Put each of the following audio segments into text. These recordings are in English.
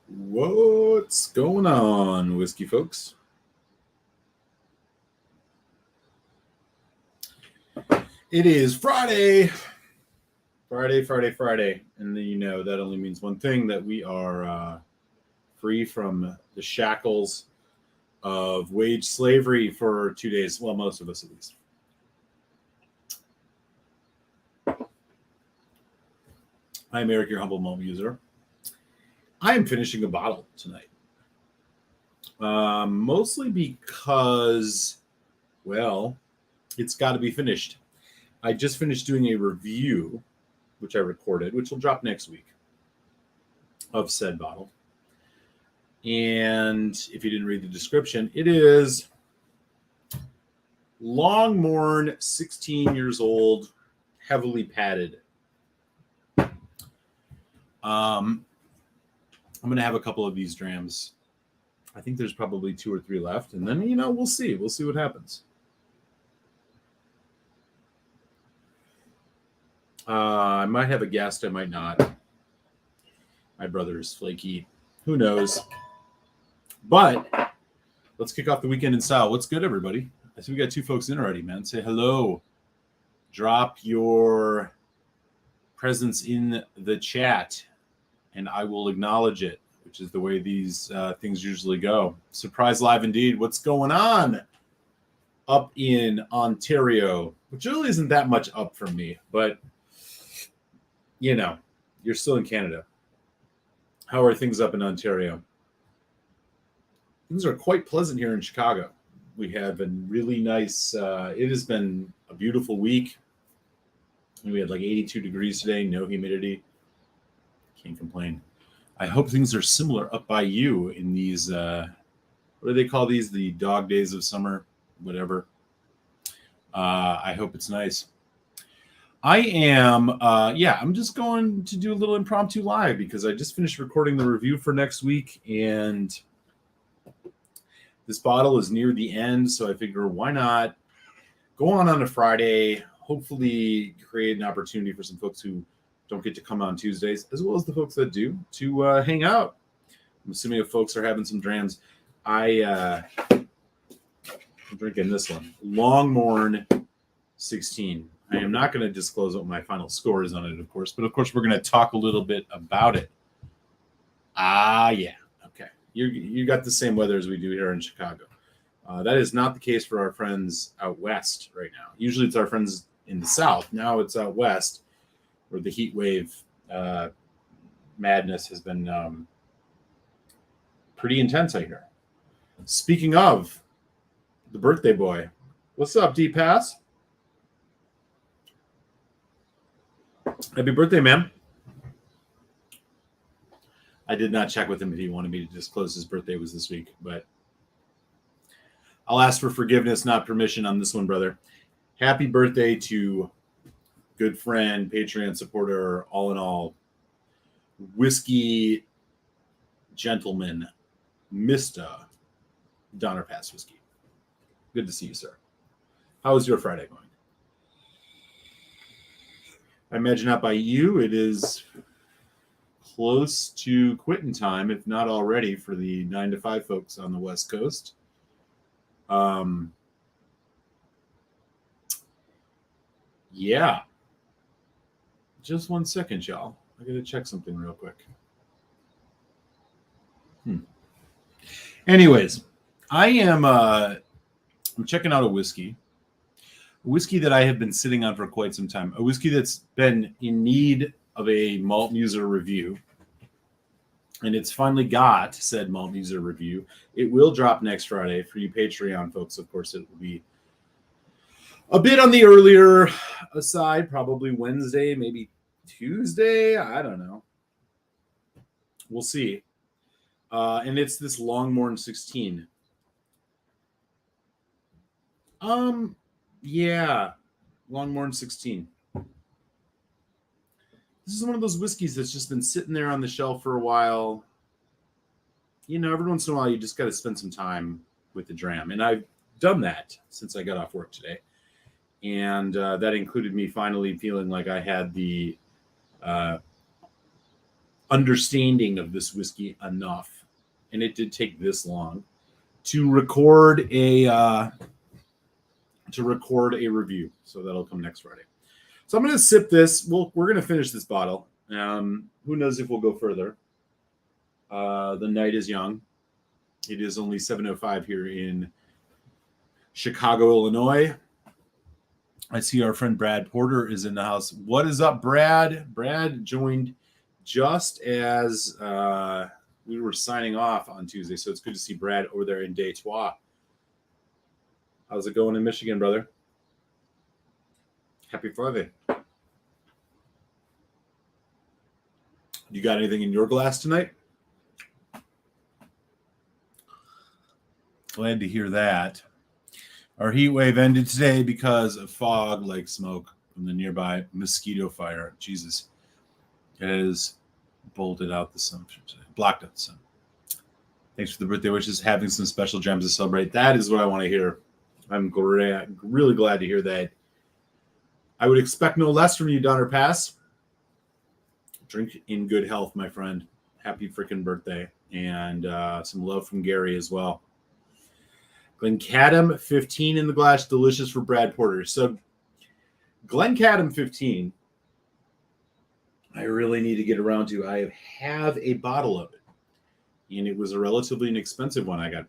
What's going on, whiskey folks? It is Friday. Friday. And then that only means one thing, that we are free from the shackles of wage slavery for 2 days. Well, most of us at least. I'm Eric, your humble malt user. I am finishing a bottle tonight. Mostly because, well, it's got to be finished. I just finished doing a review, which I recorded, which will drop next week, of said bottle. And if you didn't read the description, it is lognmorn, 16 years old, heavily padded. I'm going to have a couple of these drams. I think there's probably 2 or 3 left. And then, we'll see. We'll see what happens. I might have a guest. I might not. My brother is flaky. Who knows? But let's kick off the weekend in style. What's good, everybody? I see we got 2 folks in already, man. Say hello. Drop your presence in the chat, and I will acknowledge it, which is the way these things usually go. Surprise live indeed. What's going on up in Ontario? Which really isn't that much up from me, but, you're still in Canada. How are things up in Ontario? Things are quite pleasant here in Chicago. We have a really nice, it has been a beautiful week. We had like 82 degrees today, no humidity. Can't complain. I hope things are similar up by you in these, what do they call these? The dog days of summer, whatever. I hope it's nice. I am, I'm just going to do a little impromptu live because I just finished recording the review for next week, and this bottle is near the end, so I figure why not go on a Friday, hopefully create an opportunity for some folks who don't get to come on Tuesdays, as well as the folks that do, to hang out. I'm assuming if folks are having some drams. I'm drinking this one, Lognmorn 16. I am not going to disclose what my final score is on it, of course, but of course we're going to talk a little bit about it. Yeah. Okay. You got the same weather as we do here in Chicago. That is not the case for our friends out west right now. Usually it's our friends in the south. Now it's out west, where the heat wave madness has been pretty intense, I hear. Speaking of the birthday boy, what's up, D-Pass? Happy birthday, man. I did not check with him if he wanted me to disclose his birthday was this week, but I'll ask for forgiveness, not permission on this one, brother. Happy birthday to good friend, Patreon supporter, all in all, whiskey gentleman, Mr. Donner Pass Whiskey. Good to see you, sir. How is your Friday going? I imagine out by you, it is close to quitting time, if not already, for the 9 to 5 folks on the West Coast. Yeah. Just 1 second, y'all. I got to check something real quick. Anyways, I'm checking out a whiskey that I have been sitting on for quite some time. A whiskey that's been in need of a Malt Muser review. And it's finally got said Malt Muser review. It will drop next Friday for you Patreon folks. Of course, it will be a bit on the earlier side, probably Wednesday, maybe Tuesday. I don't know. We'll see. And it's this Lognmorn 16. Yeah, Lognmorn 16. This is one of those whiskeys that's just been sitting there on the shelf for a while. Every once in a while, you just got to spend some time with the dram. And I've done that since I got off work today. And that included me finally feeling like I had the understanding of this whiskey enough, and it did take this long to record a review. So that'll come next Friday. So I'm going to sip this. We're going to finish this bottle. Who knows if we'll go further? The night is young. It is only 7:05 here in Chicago, Illinois. I see our friend Brad Porter is in the house. What is up, Brad? Brad joined just as we were signing off on Tuesday, so it's good to see Brad over there in Detroit. How's it going in Michigan, brother? Happy Friday. You got anything in your glass tonight? Glad to hear that. Our heat wave ended today because of fog like smoke from the nearby mosquito fire. Jesus. It has bolted out the sun. Blocked out the sun. Thanks for the birthday wishes. Having some special gems to celebrate. That is what I want to hear. I'm really glad to hear that. I would expect no less from you, Donner Pass. Drink in good health, my friend. Happy freaking birthday. And some love from Gary as well. Glencadam 15 in the glass, delicious for Brad Porter. So Glencadam 15, I really need to get around to. I have a bottle of it, and it was a relatively inexpensive one. I got,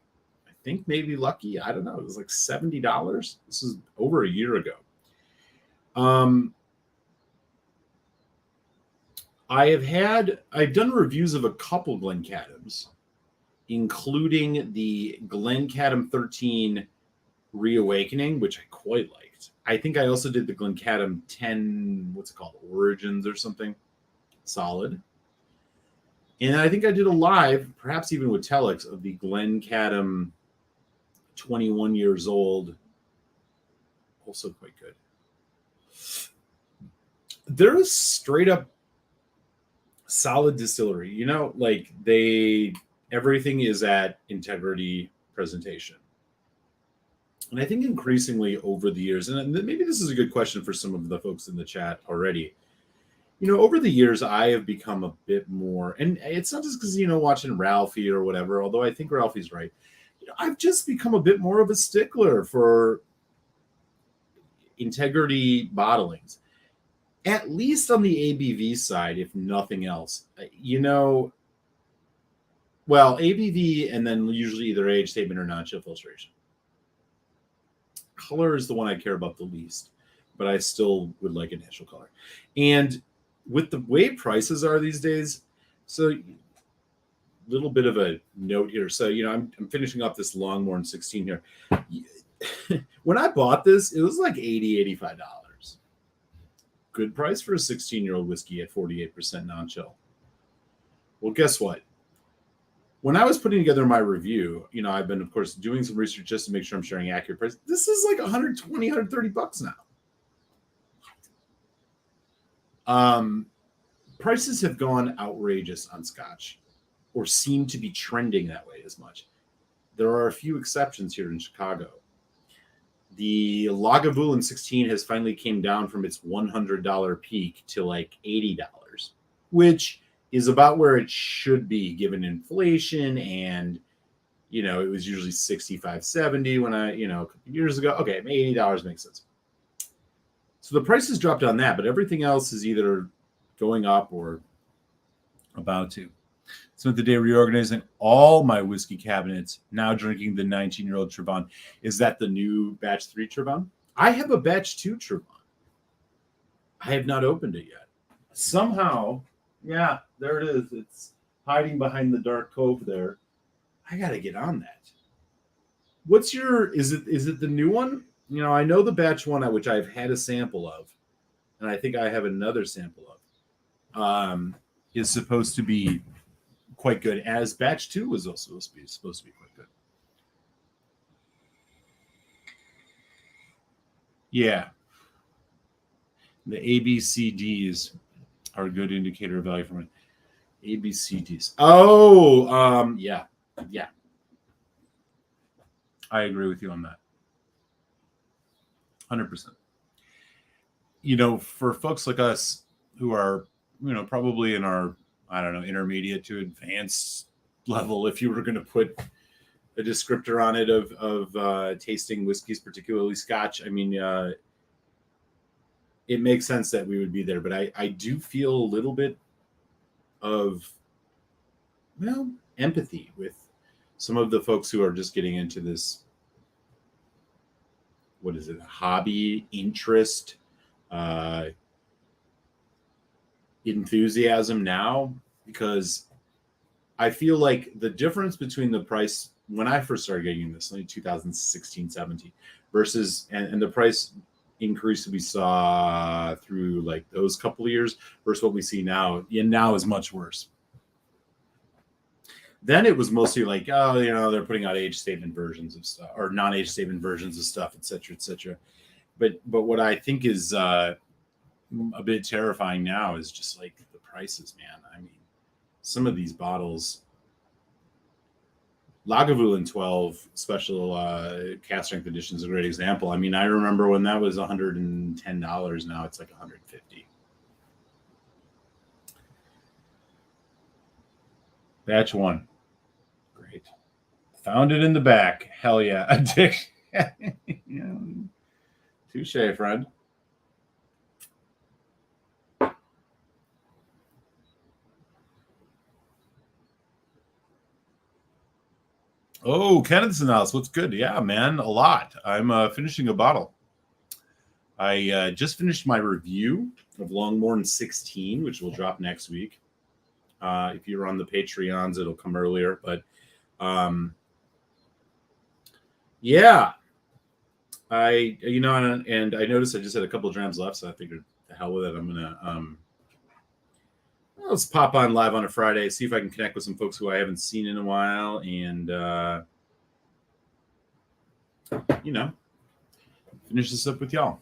I think maybe lucky. I don't know. It was like $70. This is over a year ago. I've done reviews of a couple Glencadams, including the Glencadam 13 Reawakening, which I quite liked. I think I also did the Glencadam 10, what's it called, Origins or something. Solid. And I think I did a live, perhaps even with Telex, of the Glencadam 21 years old. Also quite good. They're a straight up solid distillery. You know, like everything is at integrity presentation. And I think increasingly over the years, and maybe this is a good question for some of the folks in the chat already. You know, over the years, I have become a bit more, and it's not just because, watching Ralphie or whatever, although I think Ralphie's right. I've just become a bit more of a stickler for integrity bottlings, at least on the ABV side, if nothing else. Well, ABV and then usually either age statement or non-chill filtration. Color is the one I care about the least, but I still would like a natural color. And with the way prices are these days, so a little bit of a note here. So, I'm finishing up this Longmorn 16 here. When I bought this, it was like $80, $85. Good price for a 16-year-old whiskey at 48% non-chill. Well, guess what? When I was putting together my review, I've been, of course, doing some research just to make sure I'm sharing accurate price. This is like $120, $130 now. Prices have gone outrageous on Scotch, or seem to be trending that way as much. There are a few exceptions here in Chicago. The Lagavulin 16 has finally came down from its $100 peak to like $80, which is about where it should be given inflation. And, it was usually $65, $70 when a couple years ago. Okay, $80 makes sense. So the prices dropped on that, but everything else is either going up or about to. Spent the day reorganizing all my whiskey cabinets, now drinking the 19-year-old Trevon. Is that the new batch 3 Trevon? I have a batch 2 Trevon. I have not opened it yet. Somehow, yeah, there it is. It's hiding behind the dark cove there. I got to get on that. Is it the new one? I know the batch 1, which I've had a sample of, and I think I have another sample of, is supposed to be quite good, as batch 2 was also supposed to be quite good. Yeah. The ABCDs are a good indicator of value from it. ABCDs. Oh, yeah. I agree with you on that. 100%. For folks like us who are, probably in our I don't know, intermediate to advanced level, if you were going to put a descriptor on it of tasting whiskeys, particularly Scotch. I mean, it makes sense that we would be there, but I do feel a little bit of, well, empathy with some of the folks who are just getting into this, what is it, hobby, interest, enthusiasm now, because I feel like the difference between the price when I first started getting this, like 2016, 17, versus and the price increase we saw through like those couple of years versus what we see now, and now is much worse. Then it was mostly like, oh, they're putting out age statement versions of stuff or non-age statement versions of stuff, et cetera, et cetera. But what I think is a bit terrifying now is just like the prices, man. I mean, some of these bottles, Lagavulin 12 special cast strength edition is a great example. I mean, I remember when that was $110. Now it's like $150. Batch 1. Great. Found it in the back. Hell yeah. Addiction. Yeah. Touche, friend. Oh, Kenneth's in the house. What's good? Yeah, man, a lot. I'm finishing a bottle. I just finished my review of Longmorn 16, which will drop next week. If you're on the Patreons, it'll come earlier. But yeah, and I noticed I just had a couple of drams left, so I figured the hell with it. I'm gonna let's pop on live on a Friday, see if I can connect with some folks who I haven't seen in a while, and finish this up with y'all.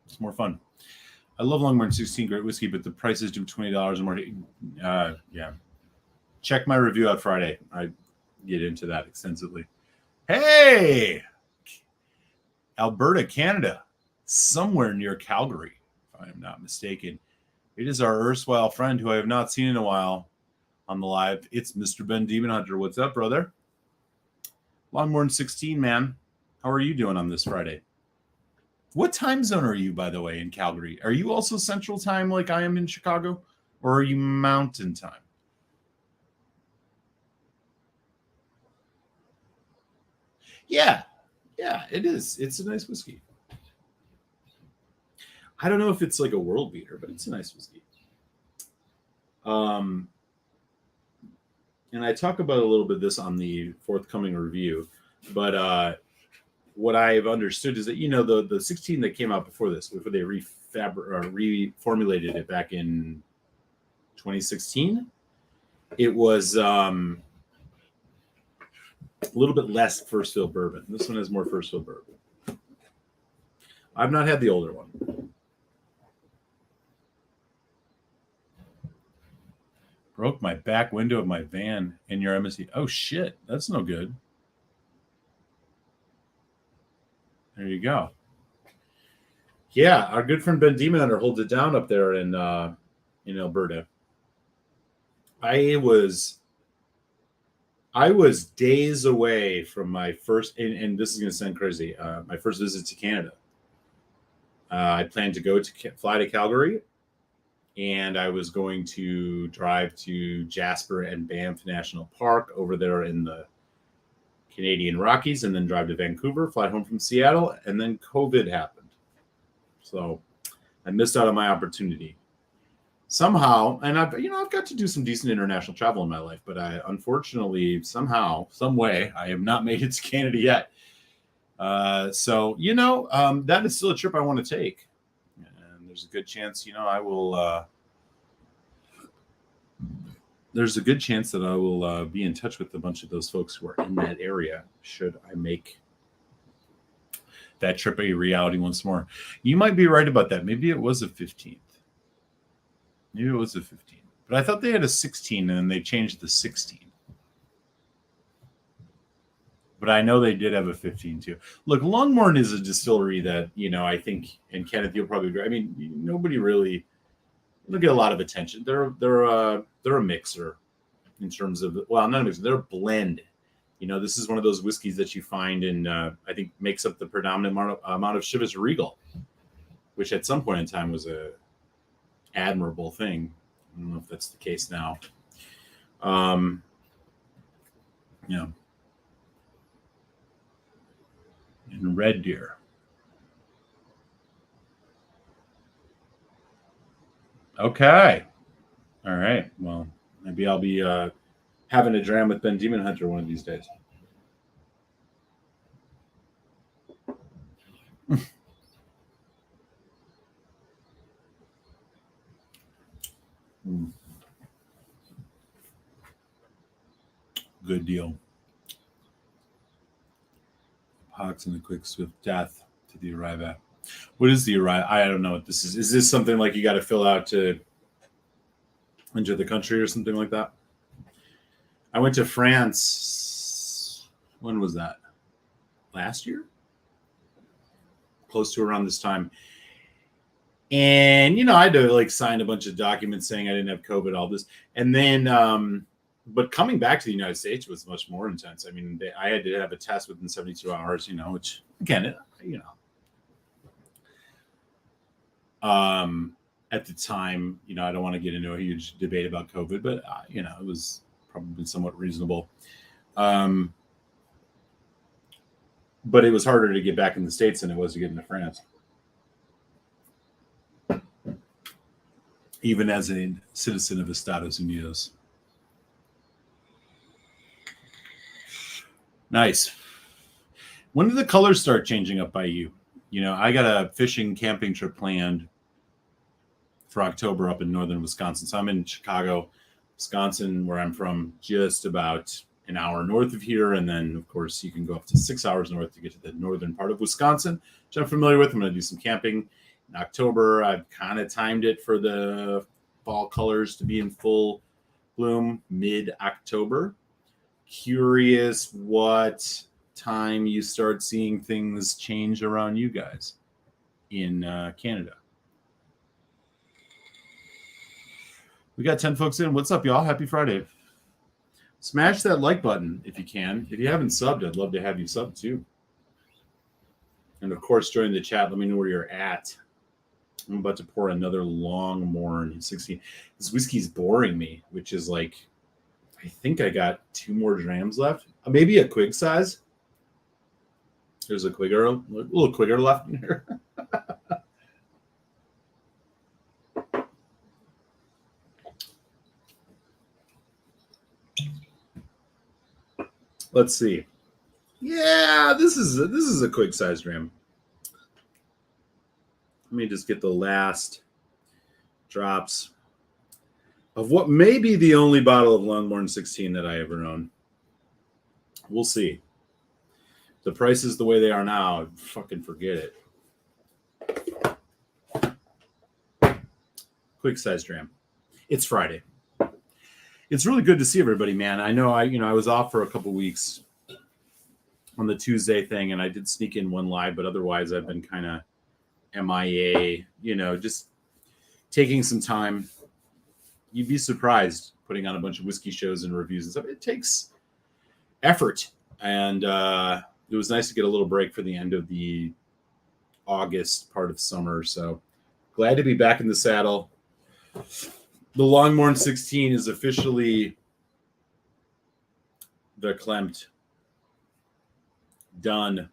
It's more fun. I love Longmorn 16, great whiskey, but the prices do $20 or more. Yeah. Check my review out Friday. I get into that extensively. Hey! Alberta, Canada, somewhere near Calgary, if I am not mistaken. It is our erstwhile friend who I have not seen in a while on the live. It's Mr. Ben Demon Hunter. What's up, brother? Longmorn 16, man. How are you doing on this Friday? What time zone are you, by the way, in Calgary? Are you also Central Time like I am in Chicago? Or are you Mountain Time? Yeah, it is. It's a nice whiskey. I don't know if it's like a world beater, but it's a nice whiskey. And I talk about a little bit of this on the forthcoming review, but what I've understood is that the 16 that came out before this, before they reformulated it back in 2016, it was a little bit less first fill bourbon. This one has more first fill bourbon. I've not had the older one. Broke my back window of my van in your MSC. Oh, shit. That's no good. There you go. Yeah, our good friend Ben Demon Hunter holds it down up there in Alberta. I was days away from my first, and this is going to sound crazy, my first visit to Canada. I planned to fly to Calgary, and I was going to drive to Jasper and Banff National Park over there in the Canadian Rockies, and then drive to Vancouver, fly home from Seattle, and then COVID happened. So I missed out on my opportunity. Somehow, and I've got to do some decent international travel in my life, but I unfortunately somehow, some way, I have not made it to Canada yet. So that is still a trip I want to take. There's a good chance, I will. There's a good chance that I will be in touch with a bunch of those folks who are in that area. Should I make that trip a reality once more? You might be right about that. Maybe it was a 15th. Maybe it was a 15th. But I thought they had a 16 and then they changed the 16. But I know they did have a 15 too. Look, Longmorn is a distillery that, I think, and Kenneth, you'll probably agree. I mean, nobody really, they'll get a lot of attention. They're a mixer in terms of, well, not a mixer, they're a blend. This is one of those whiskeys that you find in, I think, makes up the predominant amount of Chivas Regal, which at some point in time was a admirable thing. I don't know if that's the case now. And Red Deer. Okay. All right. Well, maybe I'll be having a dram with Ben Demon Hunter one of these days. Good deal. Pox and the quick swift death to the arrive at. What is the arrive? I don't know what this is. Is this something like you got to fill out to enter the country or something like that? I went to France. When was that? Last year? Close to around this time. And, I had to sign a bunch of documents saying I didn't have COVID, all this. And then, but coming back to the United States was much more intense. I mean, I had to have a test within 72 hours, which, again, at the time, I don't want to get into a huge debate about COVID, but, it was probably somewhat reasonable. But it was harder to get back in the States than it was to get into France. Even as a citizen of Estados Unidos. Nice. When did the colors start changing up by you? I got a fishing camping trip planned for October up in northern Wisconsin. So I'm in Chicago, Wisconsin, where I'm from, just about an hour north of here. And then, of course, you can go up to 6 hours north to get to the northern part of Wisconsin, which I'm familiar with. I'm going to do some camping in October. I've kind of timed it for the fall colors to be in full bloom mid-October. Curious what time you start seeing things change around you guys in Canada. We got 10 folks in. What's up, y'all? Happy Friday. Smash that like button if you can. If you haven't subbed, I'd love to have you sub too. And of course, join the chat. Let me know where you're at. I'm about to pour another lognmorn 16. This whiskey's boring me, which is I think I got 2 more drams left. Maybe a Quig size. There's a little Quigger left in here. Let's see. Yeah, this is a quick size dram. Let me just get the last drops of what may be the only bottle of lognmorn 16 that I ever own. We'll see. The prices the way they are now, fucking forget it. Quick size dram. It's Friday. It's really good to see everybody, man. I know I was off for a couple weeks on the Tuesday thing, and I did sneak in one live, but otherwise I've been kind of MIA, just taking some time. You'd be surprised putting on a bunch of whiskey shows and reviews and stuff. It takes effort, and it was nice to get a little break for the end of the August part of summer. So glad to be back in the saddle. The lognmorn 16 is officially verklempt. Done.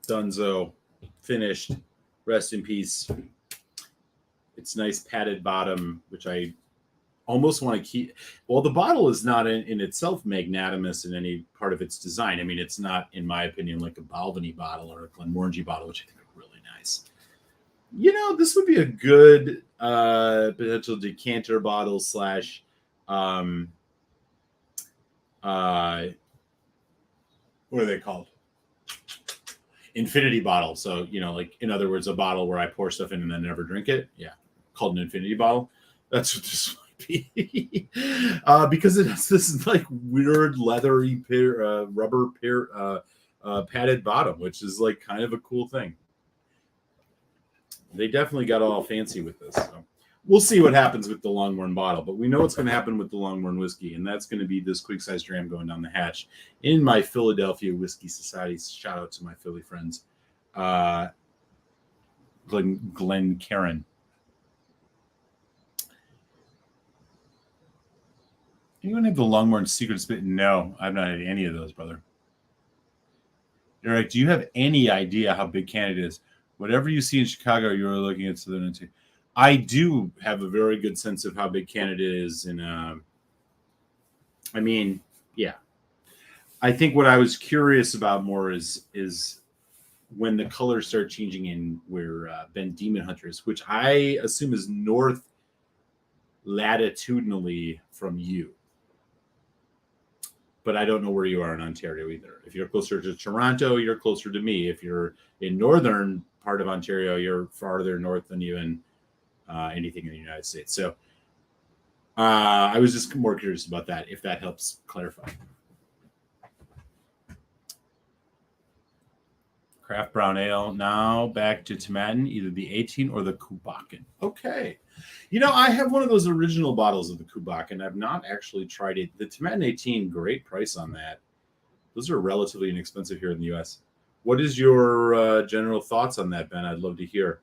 Dunzo. Finished. Rest in peace. It's nice padded bottom, which I almost want to keep. Well, the bottle is not in itself magnanimous in any part of its design. I mean, it's not, in my opinion, like a Balvenie bottle or a Glenmorangie bottle, which I think are really nice. This would be a good potential decanter bottle / what are they called? Infinity bottle. So, in other words, a bottle where I pour stuff in and then never drink it. Yeah. Called an infinity bottle. That's what this might be. Because it has this weird leathery rubber padded bottom, which is kind of a cool thing. They definitely got all fancy with this. So We'll see what happens with the Longmorn bottle, but we know what's going to happen with the Longmorn whiskey, and that's going to be this quick size dram going down the hatch in my Philadelphia Whiskey Society. Shout out to my Philly friends, Glenn Karen. Anyone have the Longmorn Secret Spit? No, I've not had any of those, brother. Eric, do you have any idea how big Canada is? Whatever you see in Chicago, you're looking at Southern Ontario. I do have a very good sense of how big Canada is. And I mean, yeah. I think what I was curious about more is when the colors start changing in where Ben Demon Hunter is, which I assume is north latitudinally from you. But I don't know where you are in Ontario either. If you're closer to Toronto, you're closer to me. If you're in northern part of Ontario, you're farther north than even anything in the United States. So I was just more curious about that, if that helps clarify. Craft brown ale. Now back to Tomatin, either the 18 or the Kubakken. Okay. You know, I have one of those original bottles of the Kubakken. I've not actually tried it. The Tomatin 18, great price on that. Those are relatively inexpensive here in the U.S. What is your general thoughts on that, Ben? I'd love to hear.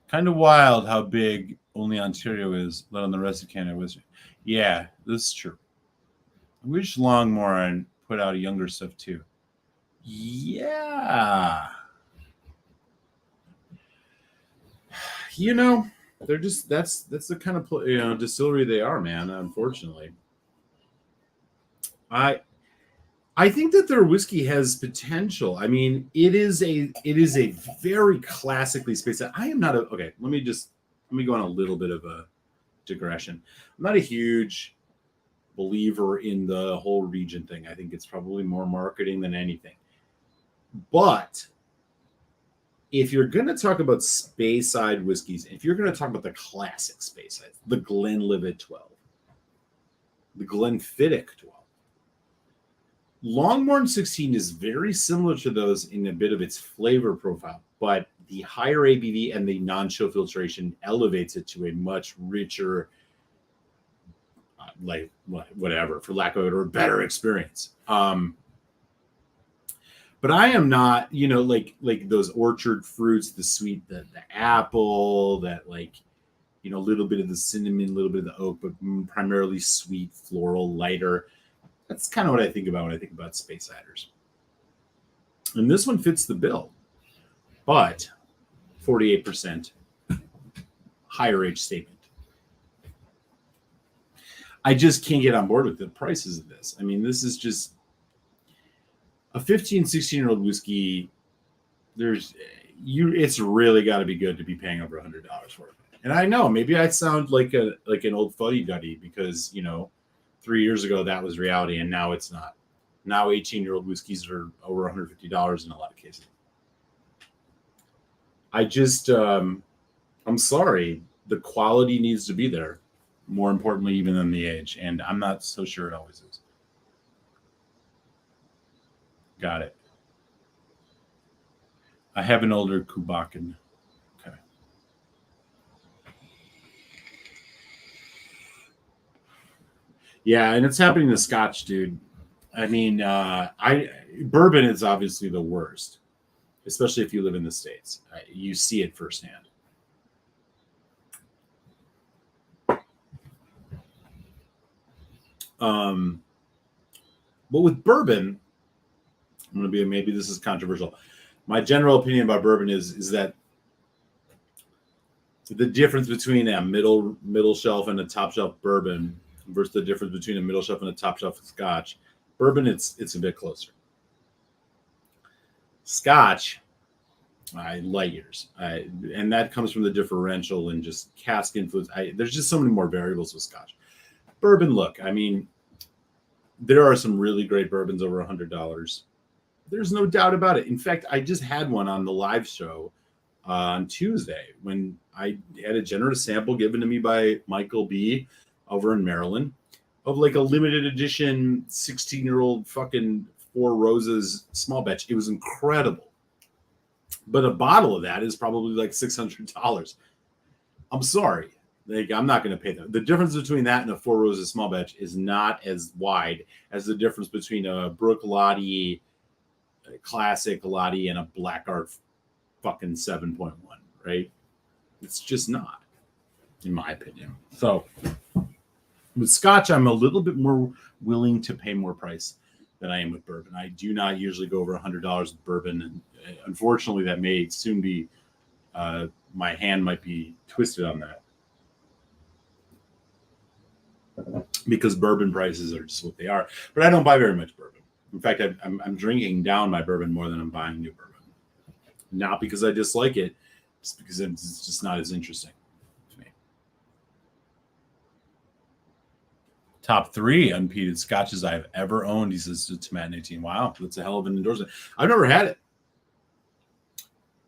Kind of wild how big only Ontario is, let alone the rest of Canada was. Yeah, this is true. I wish Longmorn put out younger stuff too. Yeah. You know, they're just that's the kind of distillery they are, man. Unfortunately, I think that their whiskey has potential. I mean, it is a very classically spaced out. I am not a okay. Let me go on a little bit of a digression. I'm not a huge believer in the whole region thing. I think it's probably more marketing than anything. But if you're going to talk about Speyside whiskeys, if you're going to talk about the classic Speyside, the Glenlivet 12, the Glenfiddich 12, Longmorn 16 is very similar to those in a bit of its flavor profile, but the higher ABV and the non-chill filtration elevates it to a much richer, like whatever, for lack of a better experience. But I am not, like those orchard fruits, the sweet, the apple, that a little bit of the cinnamon, a little bit of the oak, but primarily sweet, floral, lighter. That's kind of what I think about when I think about Speysiders. And this one fits the bill, but 48% higher age statement. I just can't get on board with the prices of this. I mean, this is just a 15, 16-year-old whiskey. It's really got to be good to be paying over $100 for it. And I know maybe I sound like an old fuddy-duddy because 3 years ago that was reality, and now it's not. Now 18-year-old whiskeys are over $150 in a lot of cases. I just, I'm sorry, the quality needs to be there. More importantly, even than the age, and I'm not so sure it always is. Got it. I have an older Kubakken. Okay. Yeah, and it's happening to Scotch, dude. I mean, bourbon is obviously the worst, especially if you live in the States. You see it firsthand. But with bourbon, I'm going to be, maybe this is controversial. My general opinion about bourbon is that the difference between a middle shelf and a top shelf bourbon versus the difference between a middle shelf and a top shelf Scotch, bourbon it's a bit closer. Scotch, light years, and that comes from the differential and just cask influence. There's just so many more variables with Scotch. Bourbon, look, I mean, there are some really great bourbons over $100. There's no doubt about it. In fact, I just had one on the live show on Tuesday when I had a generous sample given to me by Michael B. over in Maryland of like a limited edition 16-year-old fucking Four Roses small batch. It was incredible. But a bottle of that is probably like $600. I'm sorry. Like, I'm not going to pay that. The difference between that and a Four Roses small batch is not as wide as the difference between a Brook Lottie, a classic Lottie, and a Black Art fucking 7.1, right? It's just not, in my opinion. So with Scotch, I'm a little bit more willing to pay more price than I am with bourbon. I do not usually go over $100 with bourbon, and unfortunately, that may soon be. My hand might be twisted on that because bourbon prices are just what they are. But I don't buy very much bourbon. In fact, I'm drinking down my bourbon more than I'm buying new bourbon. Not because I dislike it, just because it's just not as interesting to me. Top 3 unpeated scotches I've ever owned. He says to Matt 18. Wow, that's a hell of an endorsement. I've never had it.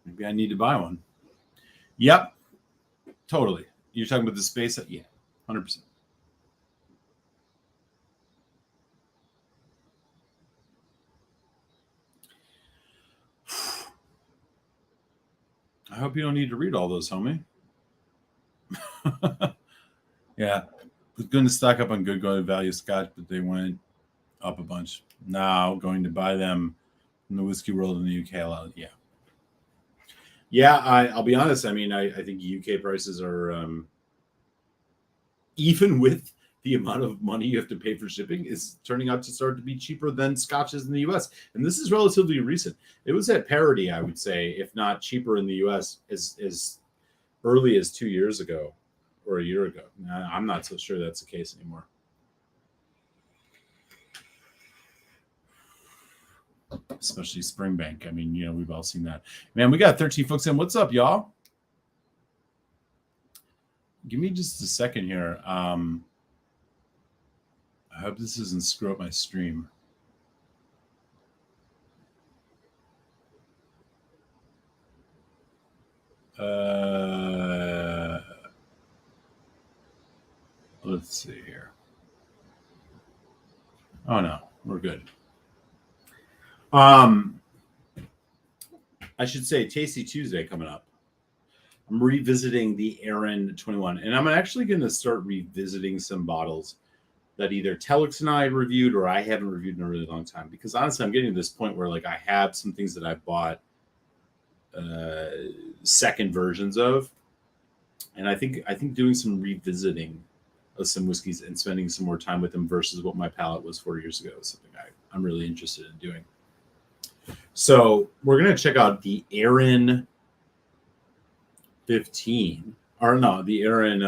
Maybe I need to buy one. Yep, totally. You're talking about the space? Yeah, 100%. I hope you don't need to read all those, homie. Yeah, I was going to stock up on good value scotch, but they went up a bunch. Now going to buy them in the whiskey world in the UK. Yeah. Yeah, I'll be honest. I mean, I think UK prices are, even with the amount of money you have to pay for shipping, is turning out to start to be cheaper than scotches in the US. And this is relatively recent. It was at parity, I would say, if not cheaper in the US as early as 2 years ago or a year ago. I'm not so sure that's the case anymore. Especially Springbank. I mean, we've all seen that. Man, we got 13 folks in. What's up, y'all? Give me just a second here. I hope this doesn't screw up my stream. Let's see here. Oh, no. We're good. I should say Tasty Tuesday coming up. I'm revisiting the Aaron 21, and I'm actually going to start revisiting some bottles that either Telex and I reviewed or I haven't reviewed in a really long time. Because honestly, I'm getting to this point where like I have some things that I've bought second versions of, and I think doing some revisiting of some whiskeys and spending some more time with them versus what my palate was 4 years ago is something I'm really interested in doing. So we're going to check out the Aaron 15, or no, the Aaron,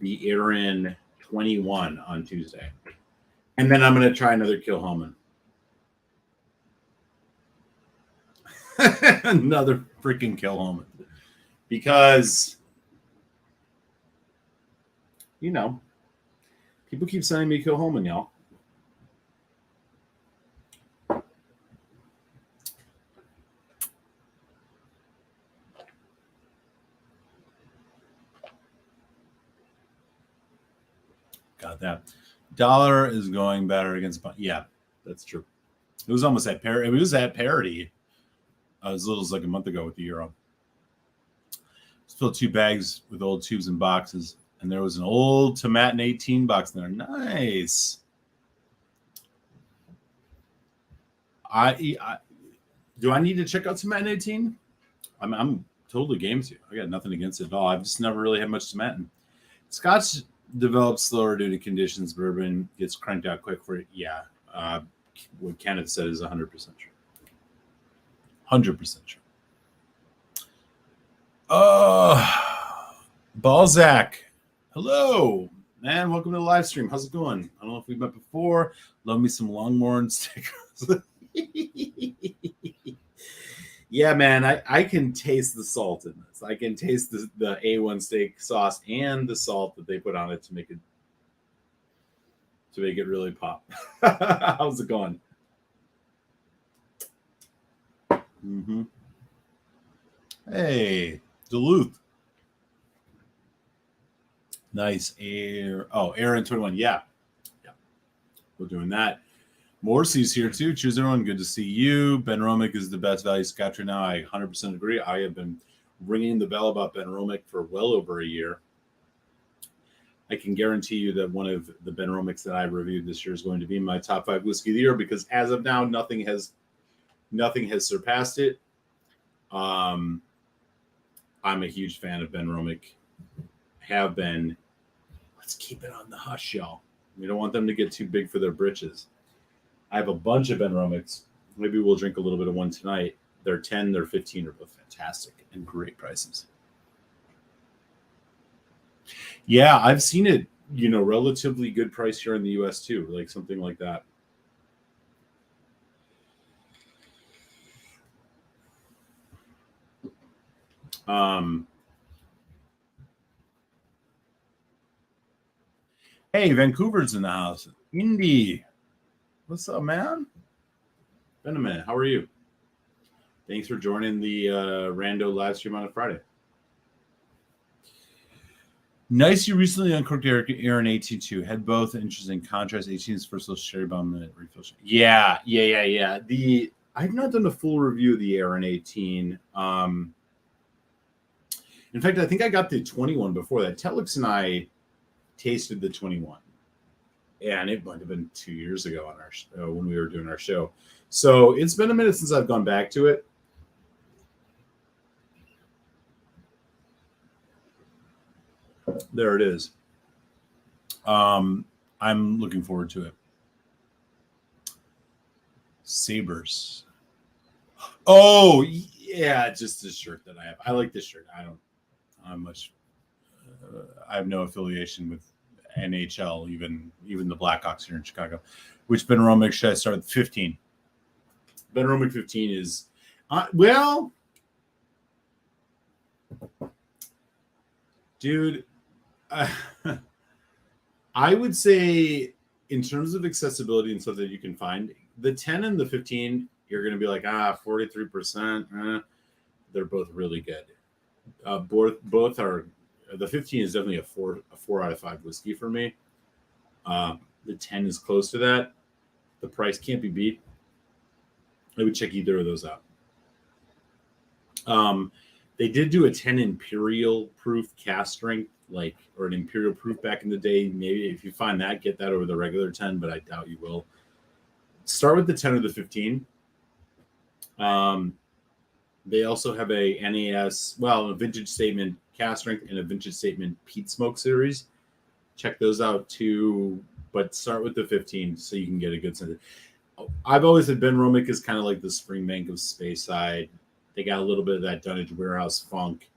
the Aaron 21 on Tuesday, and then I'm going to try another Kilhoman. Another freaking Kilhoman, because people keep sending me Kilhoman, y'all. Got that. Dollar is going better against. Yeah, that's true. It was almost at parity. It was at parity as little as like a month ago with the euro. Filled 2 bags with old tubes and boxes, and there was an old Tomatin 18 box in there. Nice. Do I need to check out Tomatin 18? I'm totally game to. I got nothing against it at all. I've just never really had much Tomatin. Scotch develops slower due to conditions. Bourbon gets cranked out quick for it. Yeah. What Kenneth said is 100% true. 100% true. Balzac. Hello, man. Welcome to the live stream. How's it going? I don't know if we've met before. Love me some Longmorn stickers. Yeah, man. I can taste the salt in this. I can taste the A1 steak sauce and the salt that they put on it to make it really pop. How's it going? Mm-hmm. Hey, Duluth. Nice. Aaron 21. Yeah. We're doing that. Morrissey's here too. Cheers, everyone. Good to see you. Ben Romick is the best value scotch right now. I 100% agree. I have been ringing the bell about Ben Romick for well over a year. I can guarantee you that one of the Ben Romicks that I reviewed this year is going to be my top 5 whiskey of the year, because as of now, nothing has surpassed it. I'm a huge fan of Ben Romick. Have been. Let's keep it on the hush, y'all. We don't want them to get too big for their britches. I have a bunch of Ben Romicks. Maybe we'll drink a little bit of one tonight. They're 10, they're 15, are both fantastic and great prices. Yeah, I've seen it, relatively good price here in the US too, like something like that. Hey, Vancouver's in the house. Indy. What's up, man? Been a minute. How are you? Thanks for joining the Rando live stream on a Friday. Nice. You recently uncorked Aaron 18-2. Had both interesting contrast. 18's first little sherry bomb and refill. Yeah. I've not done a full review of the Aaron 18. In fact, I think I got the 21 before that. Telix and I tasted the 21. And it might have been 2 years ago on our when we were doing our show. So it's been a minute since I've gone back to it. There it is. I'm looking forward to it. Sabres. Oh, yeah, just this shirt that I have. I like this shirt. I have no affiliation with NHL, even the Blackhawks here in Chicago. Which Ben Romick should I start with? 15. Ben Romick 15 is, dude, I would say in terms of accessibility and stuff that you can find, the 10 and the 15, you're going to be like, 43%. They're both really good. Both are. The 15 is definitely a 4 out of 5 whiskey for me. The 10 is close to that. The price can't be beat. I would check either of those out. They did do a 10 imperial proof cask strength, or an imperial proof back in the day. Maybe if you find that, get that over the regular 10, but I doubt you will. Start with the 10 or the 15. They also have a NAS, a vintage statement cask strength and a vintage statement peat smoke series. Check those out too, but start with the 15 so you can get a good sense. I've always said Ben Romick is kind of like the Springbank of Speyside. They got a little bit of that Dunnage Warehouse funk,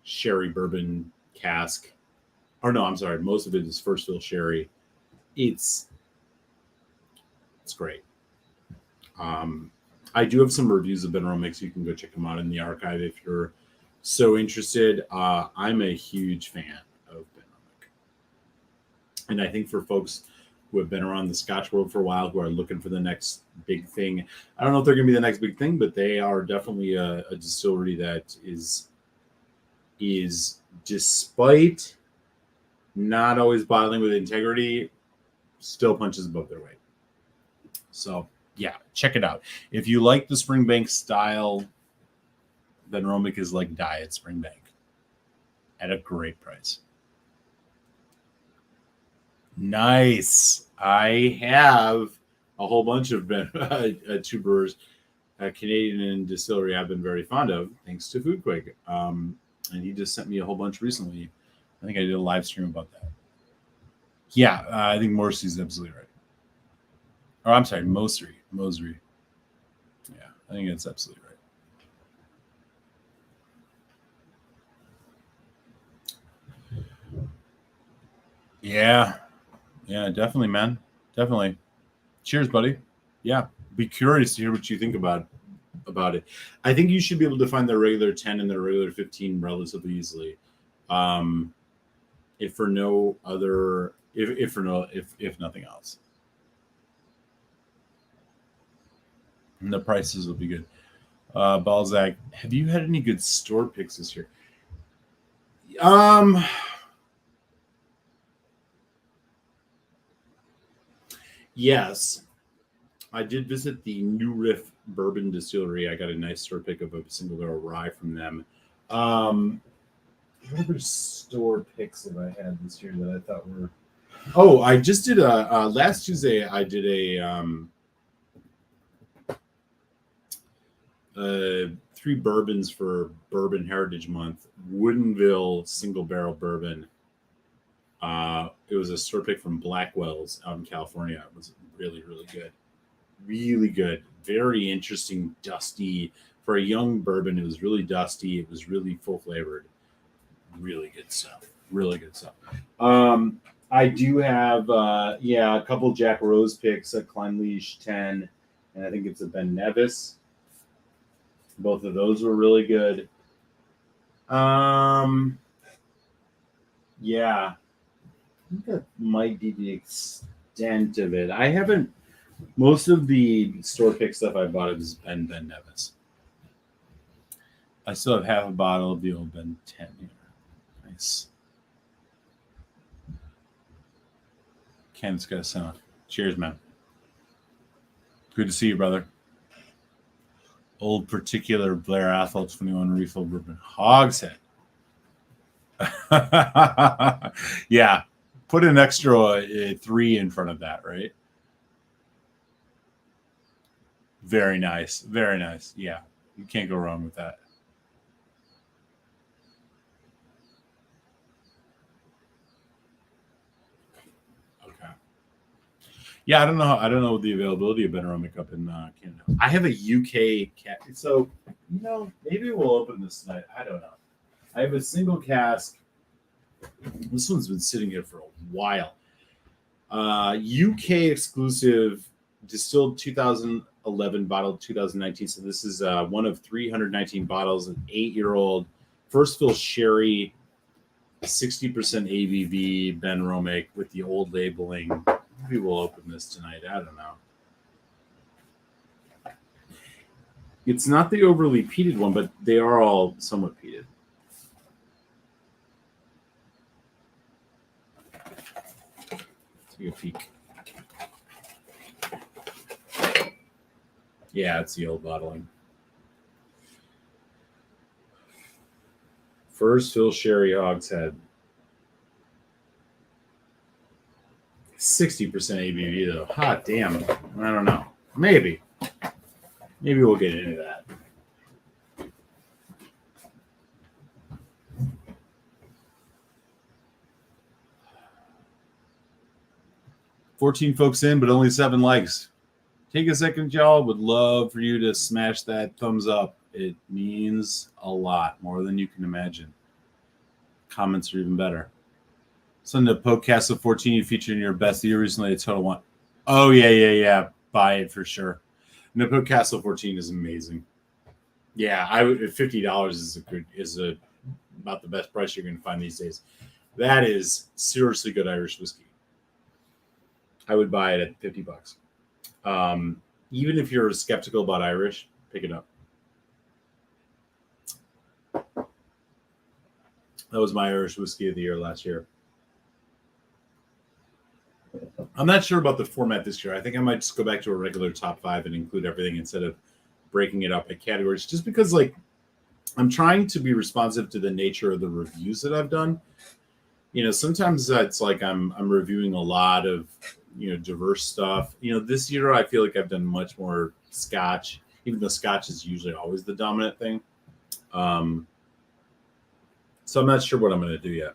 sherry bourbon cask. Or no, I'm sorry, most of it is first fill sherry. It's great. I do have some reviews of Ben Romick, so you can go check them out in the archive if you're so interested. I'm a huge fan of Ben Romick. And I think for folks who have been around the Scotch world for a while, who are looking for the next big thing, I don't know if they're going to be the next big thing, but they are definitely a distillery that is despite not always bottling with integrity, still punches above their weight. So, yeah, check it out. If you like the Springbank style, Ben Romick is like Diet Springbank at a great price. Nice. I have a whole bunch of two brewers, Canadian distillery I've been very fond of, thanks to Foodquake. And he just sent me a whole bunch recently. I think I did a live stream about that. Yeah, I think Morrissey's absolutely right. Oh, I'm sorry, Mosery. Yeah, I think that's absolutely right. Yeah, definitely, man. Definitely. Cheers, buddy. Yeah, be curious to hear what you think about it. I think you should be able to find their regular 10 and their regular 15 relatively easily. If nothing else. And the prices will be good. Balzac, have you had any good store picks this year? Yes, I did visit the New Riff Bourbon Distillery. I got a nice store pick of a single barrel rye from them. Um, what other store picks have I had this year that I thought were? Oh, I just did a last Tuesday. I did three bourbons for Bourbon Heritage Month. Woodinville single barrel bourbon. It was a store pick from Blackwell's out in California. It was really, really good. Really good. Very interesting, dusty. For a young bourbon, it was really dusty. It was really full flavored. Really good stuff. Really good stuff. I do have, a couple Jack Rose picks, a Kleinleash 10, and I think it's a Ben Nevis. Both of those were really good. Yeah, I think that might be the extent of it. I haven't. Most of the store pick stuff I bought has been Ben Nevis. I still have half a bottle of the old Ben 10 here. Nice. Ken's got a sound. Cheers, man. Good to see you, brother. Old particular Blair Athol 21 refill bourbon hogshead. Yeah, put an extra 3 in front of that, right? Very nice. Very nice. Yeah, you can't go wrong with that. Okay. Yeah, I don't know the availability of Benaromic up in Canada. I have a UK cat. So, maybe we'll open this tonight. I don't know. I have a single cask. This one's been sitting here for a while. UK exclusive, distilled 2011, bottled 2019. So this is one of 319 bottles, an 8-year-old first fill sherry, 60% ABV Benaromic with the old labeling. Maybe we'll open this tonight. I don't know. It's not the overly peated one, but they are all somewhat peated. Take a peek. Yeah, it's the old bottling. First fill sherry hogshead. 60% ABV though. Hot damn. I don't know. Maybe we'll get into that. $14 folks in, but only 7 likes. Take a second, y'all. Would love for you to smash that thumbs up. It means a lot, more than you can imagine. Comments are even better. So the podcast of 14 you featured in your best year recently, a total one. Oh yeah. Buy it for sure. Napo Castle 14 is amazing. Yeah, I would. $50 is about the best price you're going to find these days. That is seriously good Irish whiskey. I would buy it at $50. Even if you're skeptical about Irish, pick it up. That was my Irish whiskey of the year last year. I'm not sure about the format this year. I think I might just go back to a regular top 5 and include everything instead of breaking it up by categories, just because I'm trying to be responsive to the nature of the reviews that I've done. Sometimes it's like I'm reviewing a lot of diverse stuff. This year I feel like I've done much more Scotch, even though Scotch is usually always the dominant thing. So I'm not sure what I'm going to do yet.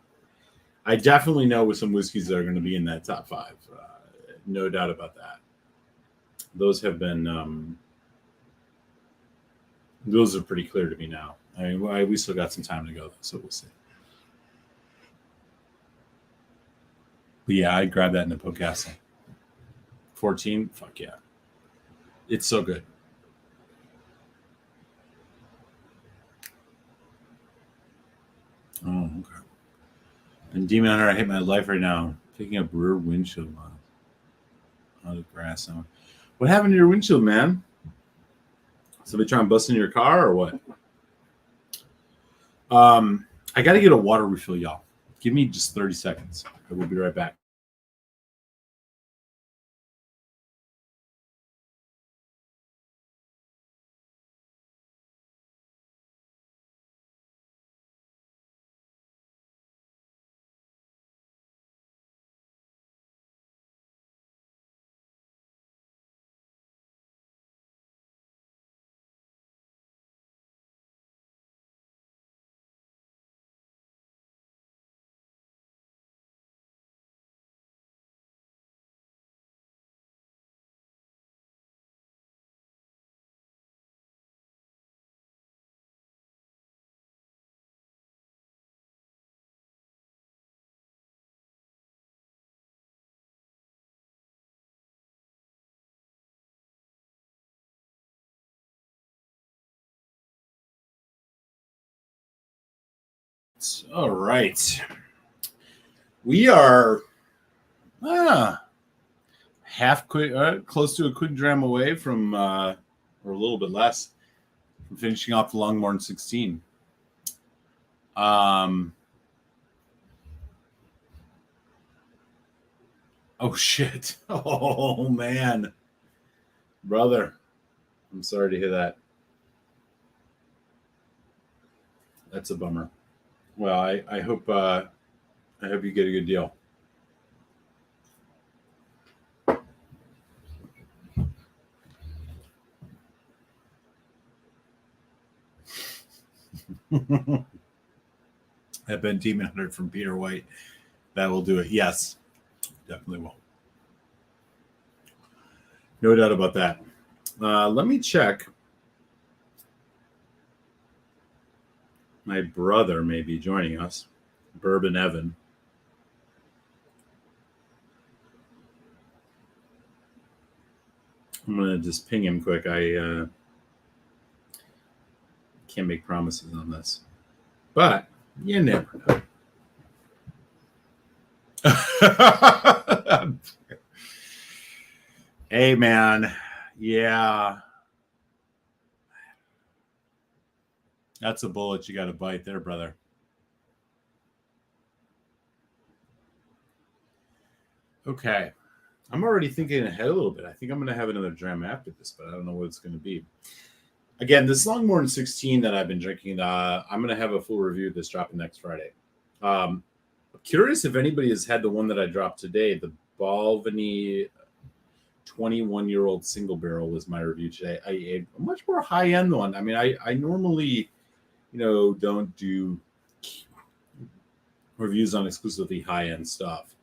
I definitely know with some whiskeys that are going to be in that top 5. No doubt about that. Those have been, those are pretty clear to me now. I mean, we still got some time to go, so we'll see. But yeah, I'd grab that in the podcast. 14, fuck yeah. It's so good. Oh, okay. And Demon Hunter, I hate my life right now. Picking up rear windshield miles. Out of grass. What happened to your windshield, man? Somebody trying to bust in your car or what? I got to get a water refill, y'all. Give me just 30 seconds. I will be right back. All right. We are half quick, close to a quick dram away from, or a little bit less, from finishing off the Lognmorn 16. Oh shit! Oh man, brother, I'm sorry to hear that. That's a bummer. Well, I hope you get a good deal. I've been Demon Hunter from Peter White. That will do it. Yes, definitely will. No doubt about that. Let me check. My brother may be joining us, Bourbon Evan. I'm going to just ping him quick. I can't make promises on this, but you never know. Hey, man. Yeah. That's a bullet you got to bite there, brother. Okay. I'm already thinking ahead a little bit. I think I'm going to have another dram after this, but I don't know what it's going to be. Again, this Lognmorn 16 that I've been drinking, I'm going to have a full review of this dropping next Friday. I'm curious if anybody has had the one that I dropped today. The Balvenie 21-year-old single barrel was my review today. A much more high-end one. I mean, I normally, don't do reviews on exclusively high-end stuff.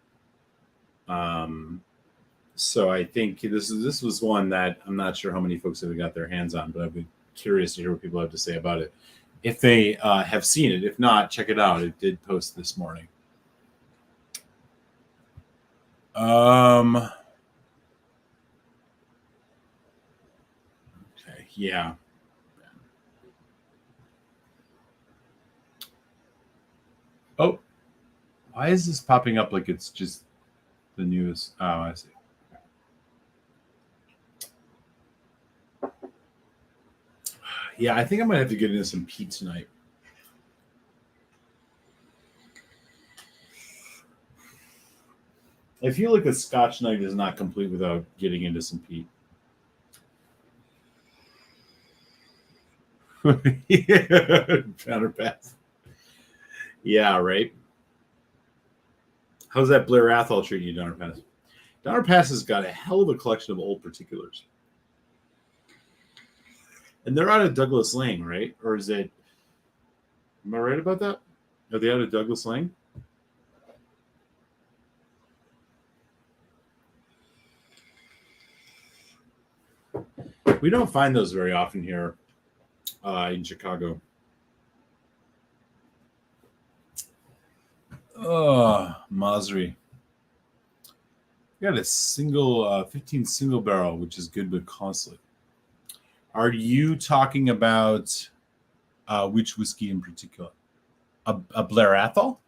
So I think this was one that I'm not sure how many folks have got their hands on, but I'd be curious to hear what people have to say about it. If they have seen it, if not, check it out. It did post this morning. Okay, yeah. Oh, why is this popping up like it's just the news? Oh, I see. Yeah, I think I might have to get into some peat tonight. I feel like a Scotch night is not complete without getting into some peat. Counterpass. Yeah, right. How's that Blair Athol treating you, Donner Pass? Donner Pass has got a hell of a collection of old particulars. And they're out of Douglas Lane, right? Or is it... Am I right about that? Are they out of Douglas Lane? We don't find those very often here in Chicago. Oh, Masri. We got a single 15 single barrel, which is good but costly. Are you talking about which whiskey in particular? A Blair Athol?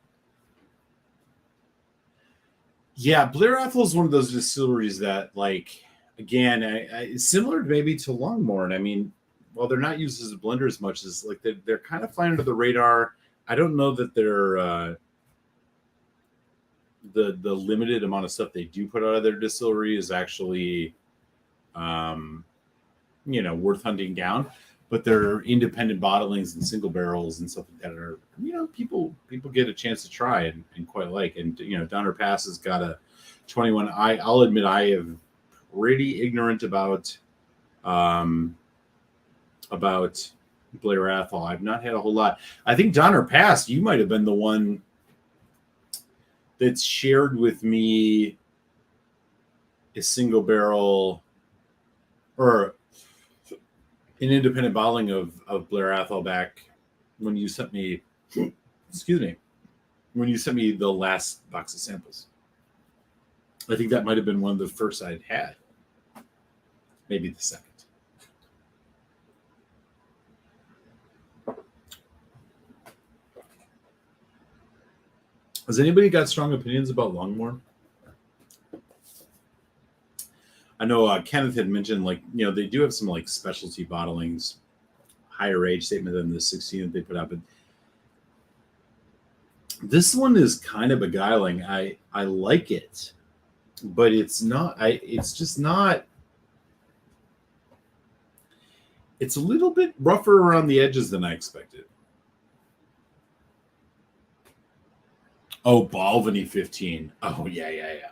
Yeah, Blair Athol is one of those distilleries that, like, again, similar maybe to Lognmorn. I mean, while they're not used as a blender as much as, like, they're kind of flying under the radar. I don't know that they're the limited amount of stuff they do put out of their distillery is actually worth hunting down, but their independent bottlings and single barrels and stuff like that are, people get a chance to try and quite like. And Donner Pass has got a 21. I'll admit I am pretty ignorant about Blair Athol. I've not had a whole lot. I think Donner Pass, you might have been the one that's shared with me a single barrel or an independent bottling of Blair Athol back when you sent me, when you sent me the last box of samples. I think that might have been one of the first I'd had. Maybe the second. Has anybody got strong opinions about lognmorn? I know Kenneth had mentioned, like, they do have some like specialty bottlings, higher age statement than the 16 that they put out, but this one is kind of beguiling. I like it, but it's not. It's just not. It's a little bit rougher around the edges than I expected. Oh, Balvenie 15. Oh, yeah.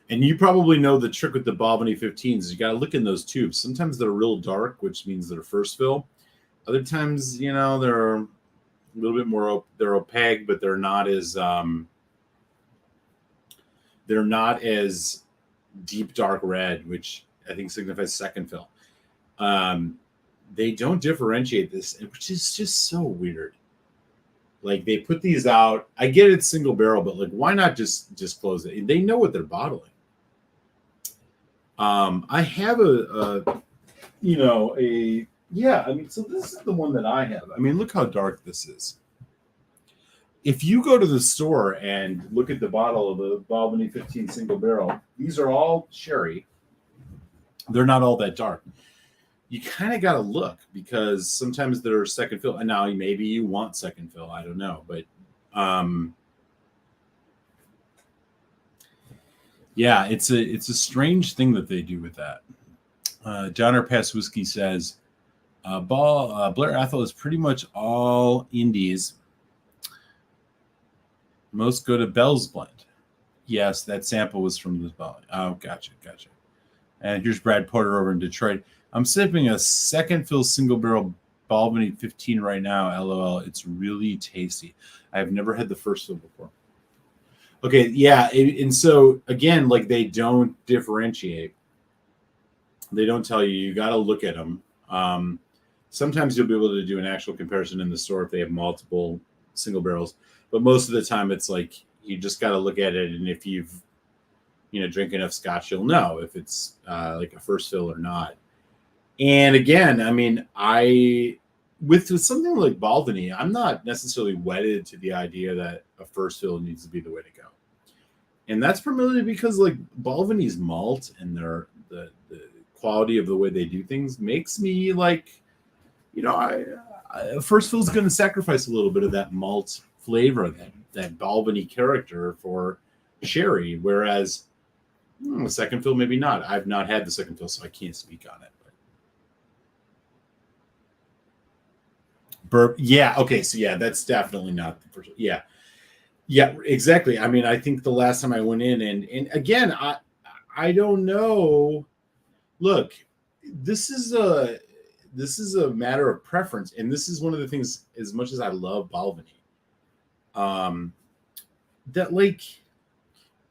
And you probably know the trick with the Balvenie 15s is you got to look in those tubes. Sometimes they're real dark, which means they're first fill. Other times, they're a little bit more, they're opaque, but they're not as deep dark red, which I think signifies second fill. They don't differentiate this, which is just so weird. Like, they put these out. I get it's single barrel, but like, why not just disclose it? They know what they're bottling. I have so this is the one that I have. I mean, look how dark this is. If you go to the store and look at the bottle of the Balvenie 15 single barrel, these are all sherry. They're not all that dark. You kind of got to look, because sometimes they're second fill. And now maybe you want second fill. I don't know. But yeah, it's a strange thing that they do with that. John R. Paswinski says, Blair Athol is pretty much all indies. Most go to Bell's Blend. Yes, that sample was from the Bell. Oh, gotcha. And here's Brad Porter over in Detroit. I'm sipping a second fill single barrel Balvenie 15 right now. LOL. It's really tasty. I've never had the first fill before. Okay, yeah. And so, again, like, they don't differentiate. They don't tell you. You got to look at them. Sometimes you'll be able to do an actual comparison in the store if they have multiple single barrels. But most of the time, it's like you just got to look at it. And if you've, drink enough scotch, you'll know if it's like a first fill or not. And again, I mean, with something like Balvenie, I'm not necessarily wedded to the idea that a first fill needs to be the way to go. And that's primarily because, like, Balvenie's malt and the quality of the way they do things makes me like, first fill is going to sacrifice a little bit of that malt flavor, that Balvenie character for sherry, whereas the second fill maybe not. I've not had the second fill, so I can't speak on it. Burp. Yeah. Okay. So yeah, that's definitely not the first. Yeah. Exactly. I mean, I think the last time I went in, and again, I don't know. Look, this is a matter of preference, and this is one of the things. As much as I love Balvenie, that like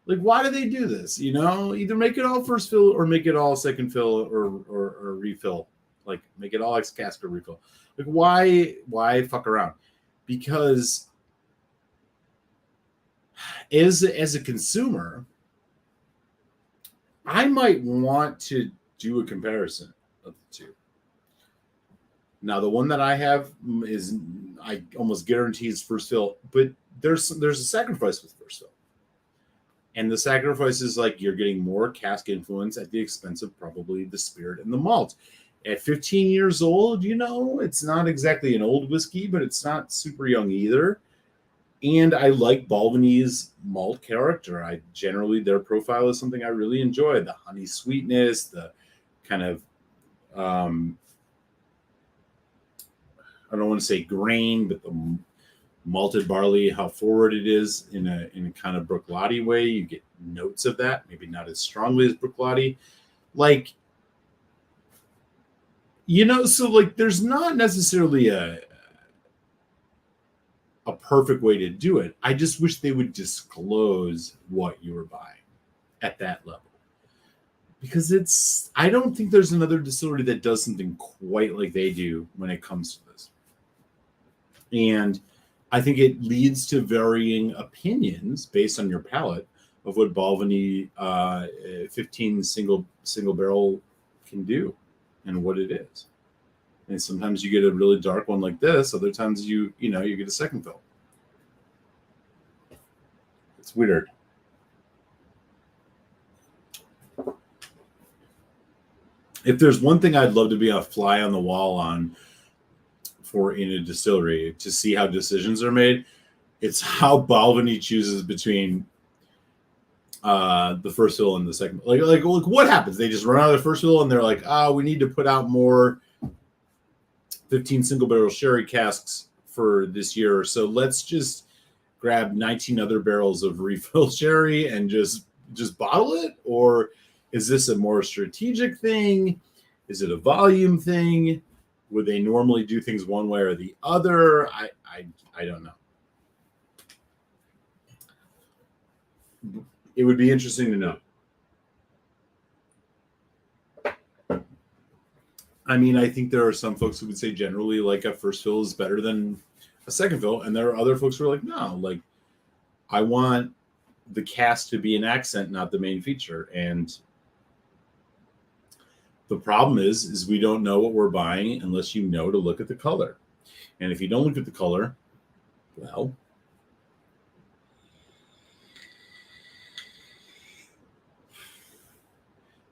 why do they do this? Either make it all first fill or make it all second fill or refill. Like, make it all ex cask or refill. Like, why fuck around? Because as a consumer, I might want to do a comparison of the two. Now, the one that I have is, I almost guarantee it's first fill, but there's a sacrifice with first fill. And the sacrifice is like you're getting more cask influence at the expense of probably the spirit and the malt. At 15 years old, it's not exactly an old whiskey, but it's not super young either. And I like Balvenie's malt character. Their profile is something I really enjoy. The honey sweetness, the kind of, I don't want to say grain, but the malted barley, how forward it is in a kind of Bruichladdich way. You get notes of that, maybe not as strongly as Bruichladdich. Like, so like there's not necessarily a perfect way to do it. I just wish they would disclose what you were buying at that level. Because I don't think there's another distillery that does something quite like they do when it comes to this. And I think it leads to varying opinions based on your palate of what Balvenie 15 single barrel can do and what it is. And sometimes you get a really dark one like this. Other times you get a second fill. It's weird. If there's one thing I'd love to be a fly on the wall on for in a distillery to see how decisions are made, it's how Balvenie chooses between the first fill and the second. Like what happens? They just run out of the first fill and they're like, oh, we need to put out more 15 single barrel sherry casks for this year. So let's just grab 19 other barrels of refill sherry and just bottle it? Or is this a more strategic thing? Is it a volume thing? Would they normally do things one way or the other? I don't know. It would be interesting to know. I mean, I think there are some folks who would say generally like a first fill is better than a second fill. And there are other folks who are like, no, like I want the cast to be an accent, not the main feature. And the problem is we don't know what we're buying unless you know to look at the color. And if you don't look at the color, well,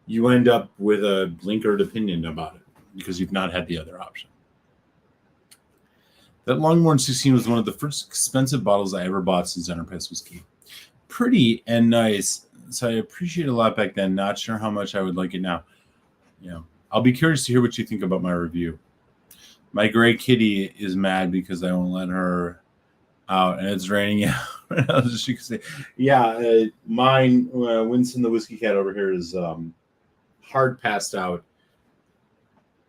you end up with a blinkered opinion about it because you've not had the other option. That Longmorn 16 was one of the first expensive bottles I ever bought since Enterprise whiskey. Pretty and nice. So I appreciate it a lot back then. Not sure how much I would like it now. Yeah. I'll be curious to hear what you think about my review. My gray kitty is mad because I won't let her out and it's raining out. She could say, yeah, mine, Winston the whiskey cat over here is hard passed out.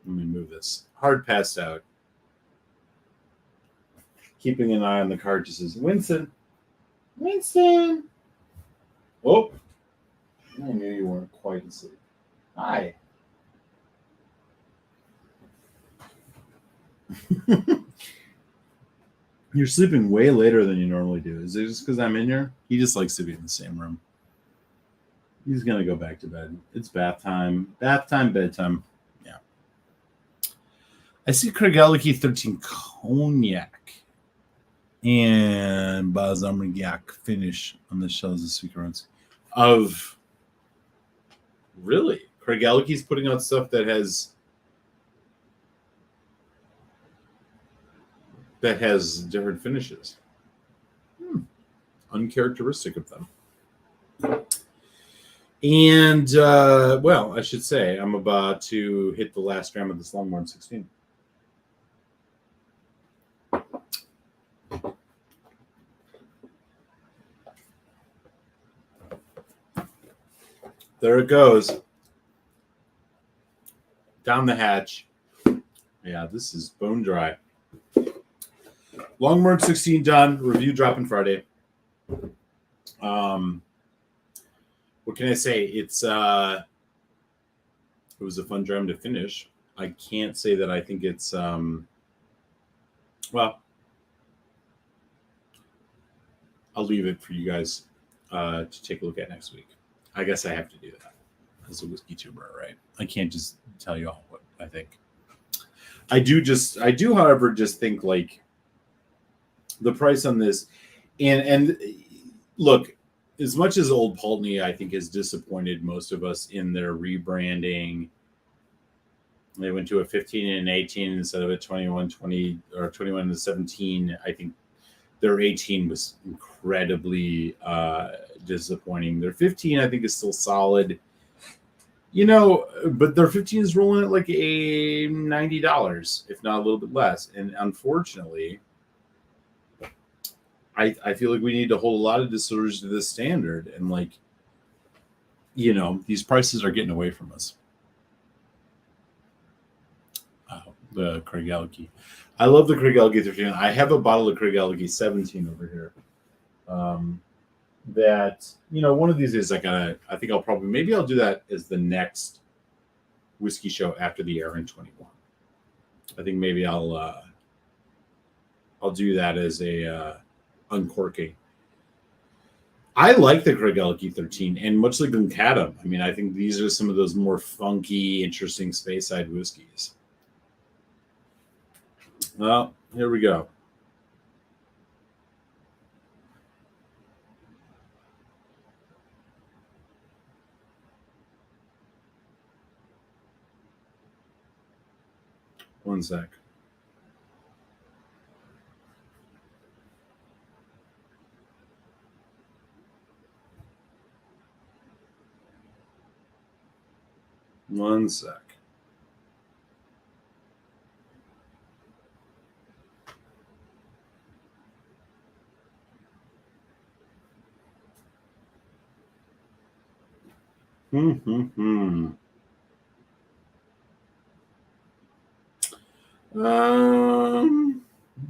Let me move this. Hard passed out. Keeping an eye on the card just says, Winston. Oh, I knew you weren't quite asleep. Hi. You're sleeping way later than you normally do. Is it just because I'm in here? He just likes to be in the same room. He's going to go back to bed. It's bath time. Bath time, bedtime. Yeah. I see Craigellachie 13 Cognac and Balsamic finish on the shelves of Sweet Runs. Of really? Craigellachie's putting out stuff that has different finishes. Uncharacteristic of them. And, well, I should say, I'm about to hit the last dram of this Longmorn 16. There it goes. Down the hatch. Yeah, this is bone dry. Longmorn 16 done. Review dropping Friday. What can I say? It was a fun dram to finish. I can't say that I think it's well, I'll leave it for you guys to take a look at next week. I guess I have to do that as a whiskey tuber, right? I can't just tell you all what I think. I do, however, just think like the price on this, and look, as much as Old Pulteney, I think, has disappointed most of us in their rebranding. They went to a 15 and an 18 instead of a 21, 20, or 21 and 17. I think their 18 was incredibly disappointing. Their 15, I think, is still solid. You know, but their 15 is rolling at like a $90, if not a little bit less. And unfortunately, I feel like we need to hold a lot of distillers to this standard. And like, you know, these prices are getting away from us. The Craigellachie. I love the Craigellachie 13. I have a bottle of Craigellachie 17 over here. That, you know, one of these days I think maybe I'll do that as the next whiskey show after the Aaron 21. I think maybe I'll do that as a uncorking. I like the Craigellachie 13, and much like Glencaddam, I mean, I think these are some of those more funky, interesting Speyside whiskeys. Well, here we go. One sec. One sec.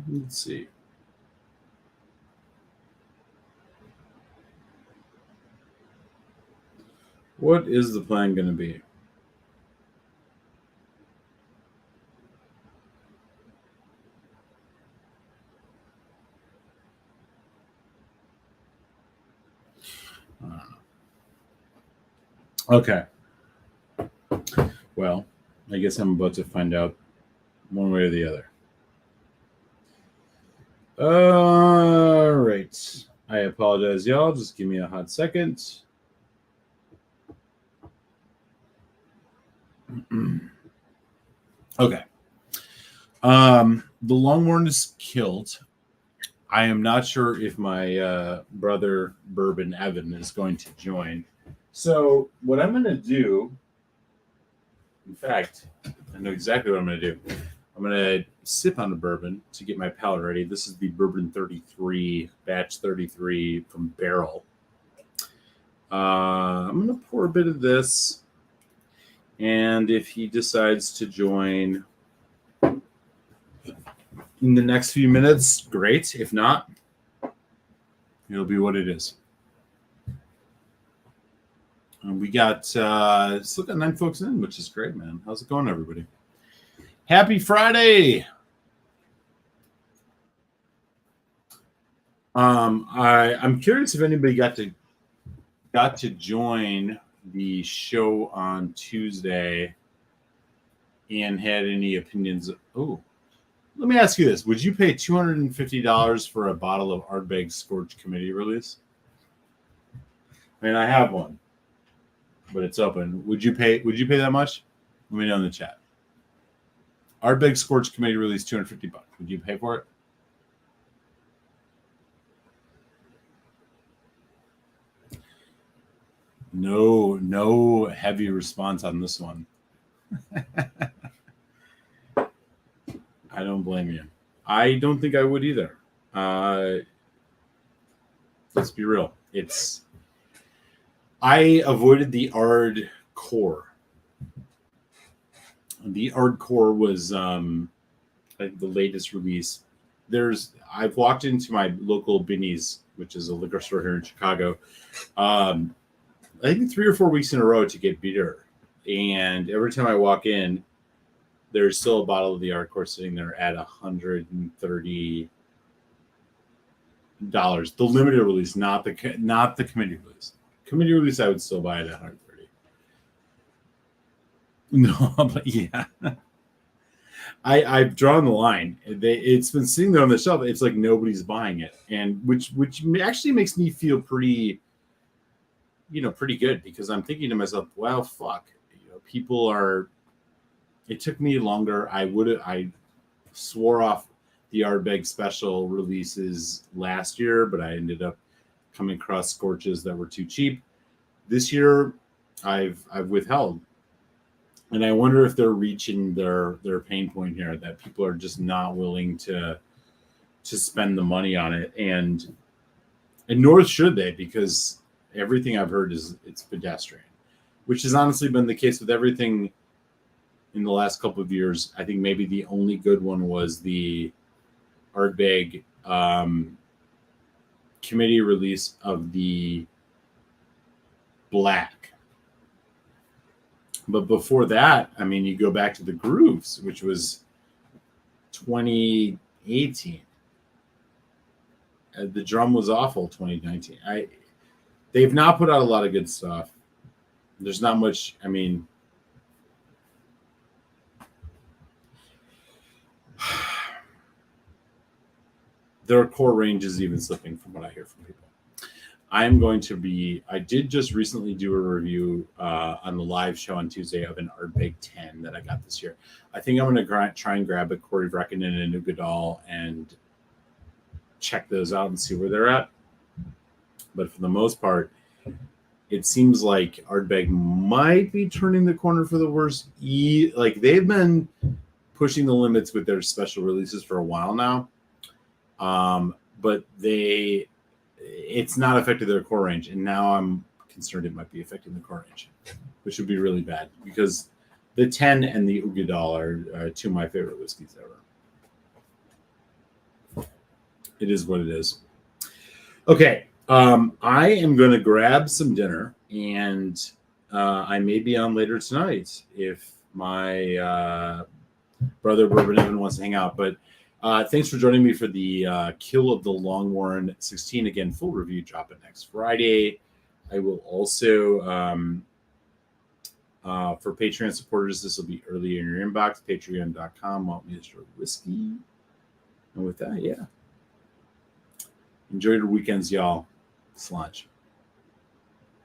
Let's see. What is the plan going to be? Okay. Well, I guess I'm about to find out one way or the other. All right. I apologize, y'all. Just give me a hot second. Okay. The lognmorn is killed. I am not sure if my brother Bourbon Evan is going to join. So what I'm going to do, in fact, I know exactly what I'm going to do. I'm going to sip on the bourbon to get my palate ready. This is the Bourbon 33, batch 33 from Barrel. I'm going to pour a bit of this. And if he decides to join in the next few minutes, great. If not, it'll be what it is. We got still got 9 folks in, which is great, man. How's it going, everybody? Happy Friday! I'm curious if anybody got to join the show on Tuesday and had any opinions. Oh, let me ask you this: would you pay $250 for a bottle of Ardbeg Scorch Committee release? I mean, I have one, but it's open. Would you pay that much? Let me know in the chat. Ardbeg Scorch Committee release, $250. Would you pay for it? No heavy response on this one. I don't blame you. I don't think I would either. Let's be real. I avoided the Ard Core. The Ard Core was I think the latest release. I've walked into my local Binny's, which is a liquor store here in Chicago. I think 3 or 4 weeks in a row to get beer. And every time I walk in, there's still a bottle of the Ard Core sitting there at $130. The limited release, not the committee release. Committee release, I would still buy it at $130. No, but yeah. I've drawn the line. It's been sitting there on the shelf. It's like nobody's buying it, and which actually makes me feel pretty good, because I'm thinking to myself, well, fuck, people are. It took me longer. I swore off the Ardbeg special releases last year, but I ended up coming across scorches that were too cheap. This year, I've withheld. And I wonder if they're reaching their pain point here, that people are just not willing to spend the money on it, and nor should they, because everything I've heard is it's pedestrian, which has honestly been the case with everything in the last couple of years. I think maybe the only good one was the Ardbeg committee release of the black. But before that, I mean, you go back to the Grooves, which was 2018. The drum was awful 2019. They've not put out a lot of good stuff. There's not much. I mean, their core range is even slipping from what I hear from people. I'm going to be. I did just recently do a review on the live show on Tuesday of an Ardbeg 10 that I got this year. I think I'm going to try and grab a Corey Vrecken and a Nugadal and check those out and see where they're at. But for the most part, it seems like Ardbeg might be turning the corner for the worse. Like they've been pushing the limits with their special releases for a while now, but it's not affected their core range, and now I'm concerned it might be affecting the core range, which would be really bad because the 10 and the Ugadal are two of my favorite whiskeys ever. It is what it is. Okay. I am going to grab some dinner, and I may be on later tonight if my brother Bourbon Evan wants to hang out. But thanks for joining me for the Kill of the Lognmorn 16. Again, full review dropping next Friday. I will also, for Patreon supporters, this will be early in your inbox, patreon.com, Mr. Whiskey. And with that, yeah. Enjoy your weekends, y'all. Sludge.